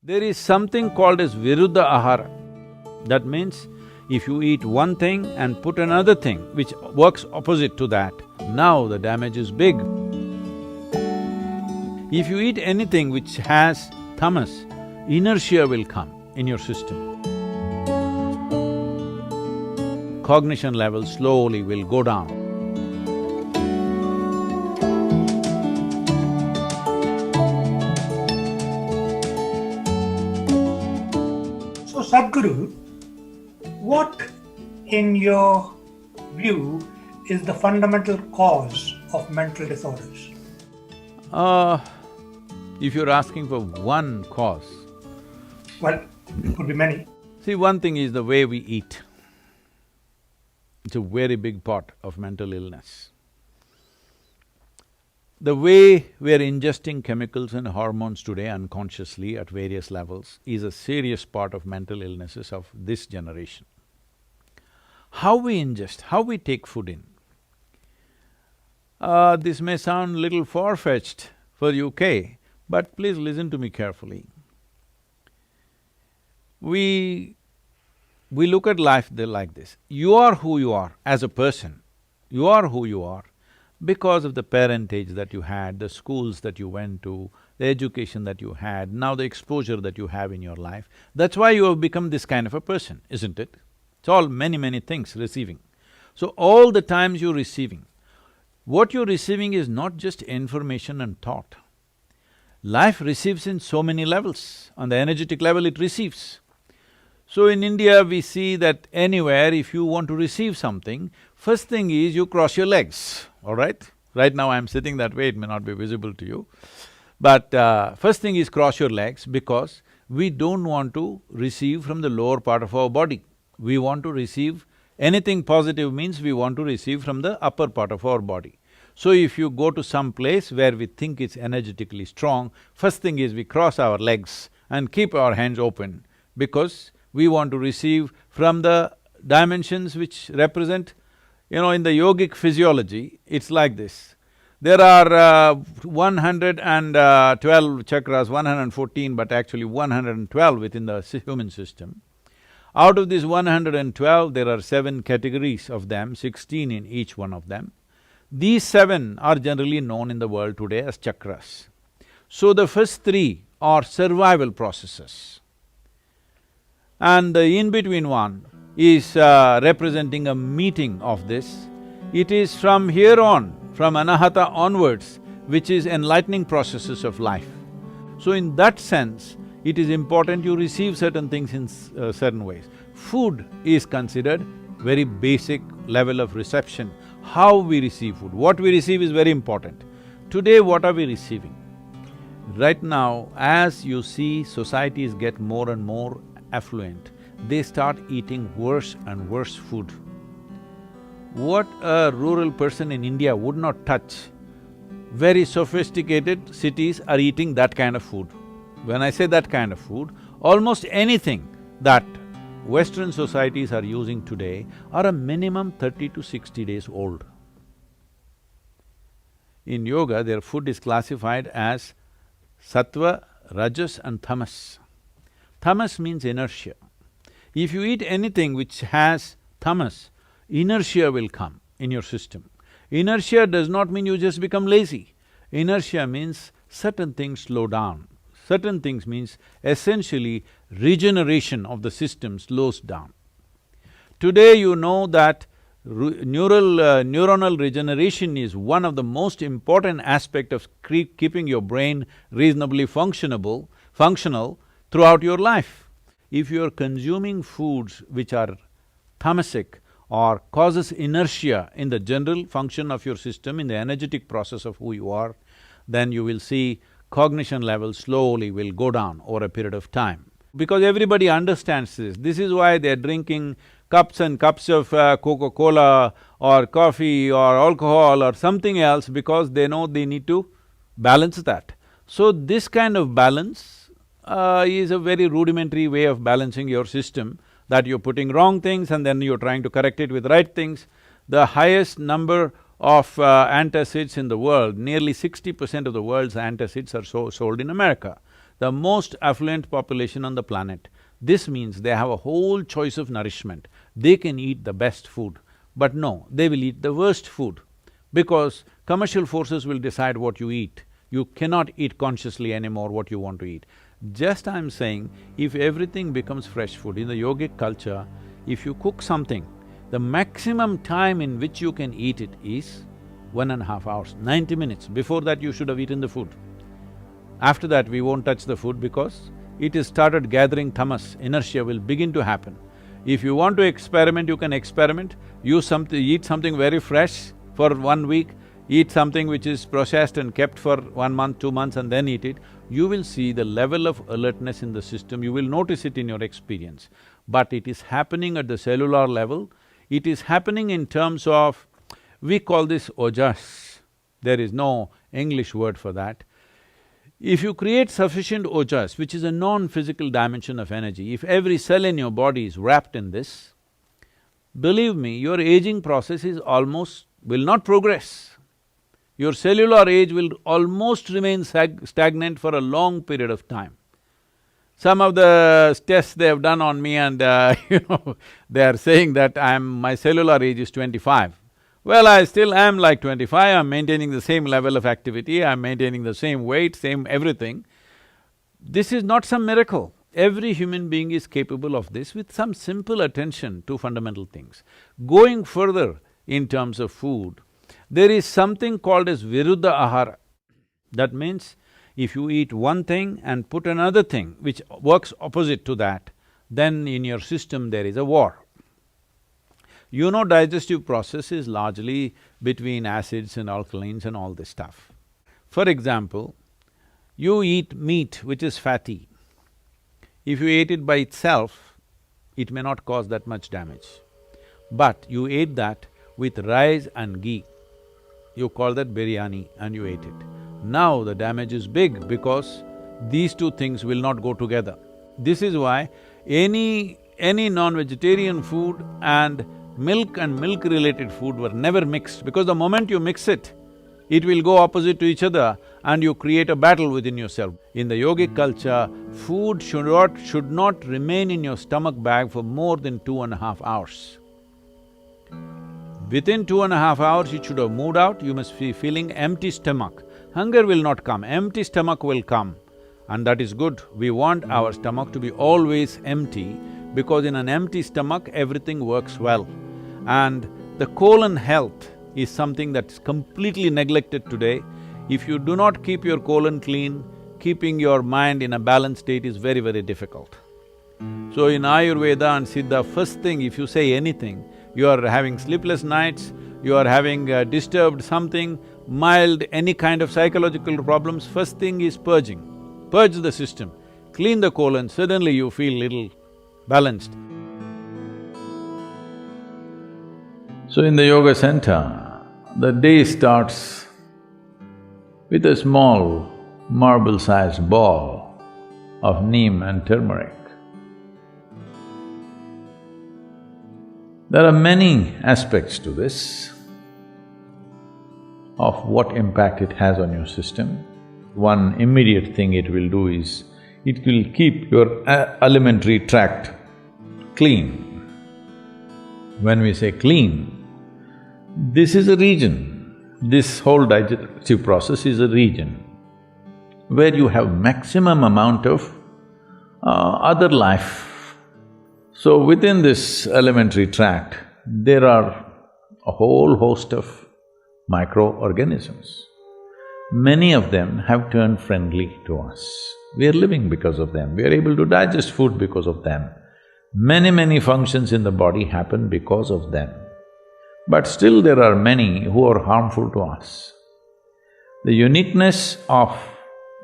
There is something called as viruddha ahara. That means, if you eat one thing and put another thing which works opposite to that, now the damage is big. If you eat anything which has tamas, inertia will come in your system. Cognition level slowly will go down. So Sadhguru, what in your view is the fundamental cause of mental disorders? If you're asking for one cause… Well, it could be many. See, one thing is the way we eat. It's a very big part of mental illness. The way we're ingesting chemicals and hormones today unconsciously at various levels is a serious part of mental illnesses of this generation. How we ingest, how we take food in. This may sound little far-fetched for UK, but please listen to me carefully. We look at life like this. You are who you are as a person. You are who you are because of the parentage that you had, the schools that you went to, the education that you had, now the exposure that you have in your life. That's why you have become this kind of a person, isn't it? It's all many things receiving. So all the times you're receiving, what you're receiving is not just information and thought. Life receives in so many levels. On the energetic level, it receives. So in India, we see that anywhere if you want to receive something, first thing is you cross your legs, all right? Right now I'm sitting that way, it may not be visible to you. But first thing is cross your legs because we don't want to receive from the lower part of our body. We want to receive… anything positive means we want to receive from the upper part of our body. So if you go to some place where we think it's energetically strong, first thing is we cross our legs and keep our hands open because we want to receive from the dimensions which represent… in the yogic physiology, it's like this. There are 112 chakras, 114, but actually 112 within the human system. Out of these 112, there are 7 categories of them, 16 in each one of them. These 7 are generally known in the world today as chakras. So the first 3 are survival processes. And the in-between one is representing a meeting of this. It is from here on, from anahata onwards, which is enlightening processes of life. So in that sense, it is important you receive certain things in certain ways. Food is considered very basic level of reception. How we receive food, what we receive is very important. Today, what are we receiving? Right now, as you see societies get more and more affluent, they start eating worse and worse food. What a rural person in India would not touch, very sophisticated cities are eating that kind of food. When I say that kind of food, almost anything that Western societies are using today are a minimum 30 to 60 days old. In yoga, their food is classified as sattva, rajas and tamas. Tamas means inertia. If you eat anything which has tamas, inertia will come in your system. Inertia does not mean you just become lazy. Inertia means certain things slow down. Certain things means essentially regeneration of the system slows down. Today you know that neuronal regeneration is one of the most important aspect of keeping your brain reasonably functional throughout your life. If you are consuming foods which are tamasic or causes inertia in the general function of your system, in the energetic process of who you are, then you will see cognition level slowly will go down over a period of time. Because everybody understands this. This is why they're drinking cups and cups of Coca-Cola or coffee or alcohol or something else because they know they need to balance that. So this kind of balance is a very rudimentary way of balancing your system, that you're putting wrong things and then you're trying to correct it with right things. The highest number of antacids in the world, nearly 60% of the world's antacids are sold in America. the most affluent population on the planet. This means they have a whole choice of nourishment. They can eat the best food, but no, they will eat the worst food because commercial forces will decide what you eat. You cannot eat consciously anymore what you want to eat. Just I'm saying, if everything becomes fresh food, in the yogic culture, if you cook something, the maximum time in which you can eat it is 1.5 hours, 90 minutes. Before that, you should have eaten the food. After that, we won't touch the food because it has started gathering tamas, inertia will begin to happen. If you want to experiment, you can experiment, eat something very fresh for 1 week, eat something which is processed and kept for 1 month, 2 months and then eat it, you will see the level of alertness in the system, you will notice it in your experience. But it is happening at the cellular level, it is happening in terms of… we call this ojas, there is no English word for that. If you create sufficient ojas, which is a non-physical dimension of energy, if every cell in your body is wrapped in this, believe me, your aging process is almost… will not progress. Your cellular age will almost remain stagnant for a long period of time. Some of the tests they have done on me and they are saying that my cellular age is 25. Well, I still am like 25, I'm maintaining the same level of activity, I'm maintaining the same weight, same everything. This is not some miracle. Every human being is capable of this with some simple attention to fundamental things. Going further in terms of food, there is something called as viruddha ahara. That means, if you eat one thing and put another thing which works opposite to that, then in your system there is a war. You know, digestive process is largely between acids and alkalines and all this stuff. For example, you eat meat which is fatty. If you ate it by itself, it may not cause that much damage. But you ate that with rice and ghee, you call that biryani and you ate it. Now the damage is big because these two things will not go together. This is why any non-vegetarian food and milk-related food were never mixed, because the moment you mix it, it will go opposite to each other and you create a battle within yourself. In the yogic culture, food should not remain in your stomach bag for more than 2.5 hours. Within 2.5 hours, it should have moved out, you must be feeling empty stomach. Hunger will not come, empty stomach will come, and that is good. We want our stomach to be always empty, because in an empty stomach, everything works well. And the colon health is something that's completely neglected today. If you do not keep your colon clean, keeping your mind in a balanced state is very, very difficult. So in Ayurveda and Siddha, first thing if you say anything, you are having sleepless nights, you are having disturbed something, mild, any kind of psychological problems, first thing is purging. Purge the system, clean the colon, suddenly you feel little balanced. So in the yoga center, the day starts with a small marble-sized ball of neem and turmeric. There are many aspects to this, of what impact it has on your system. One immediate thing it will do is, it will keep your alimentary tract clean. When we say clean, this is a region, this whole digestive process is a region where you have maximum amount of other life. So within this alimentary tract, there are a whole host of microorganisms. Many of them have turned friendly to us. We are living because of them, we are able to digest food because of them. Many functions in the body happen because of them. But still there are many who are harmful to us. The uniqueness of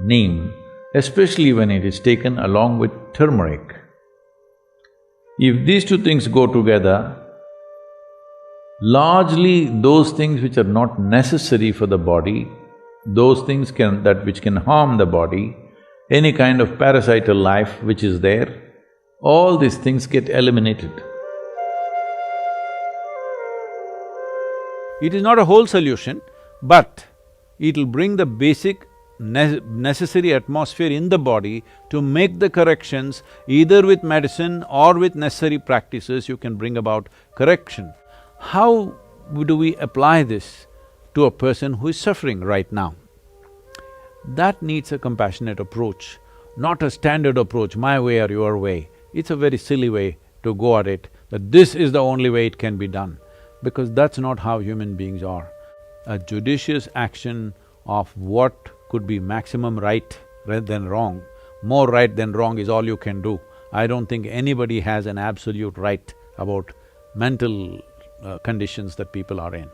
neem, especially when it is taken along with turmeric, if these two things go together, largely those things which are not necessary for the body, those things which can harm the body, any kind of parasital life which is there, all these things get eliminated. It is not a whole solution, but it'll bring the basic necessary atmosphere in the body to make the corrections. Either with medicine or with necessary practices, you can bring about correction. How do we apply this to a person who is suffering right now? That needs a compassionate approach, not a standard approach, my way or your way. It's a very silly way to go at it, that this is the only way it can be done, because that's not how human beings are. A judicious action of what could be maximum right rather than wrong, more right than wrong is all you can do. I don't think anybody has an absolute right about mental conditions that people are in.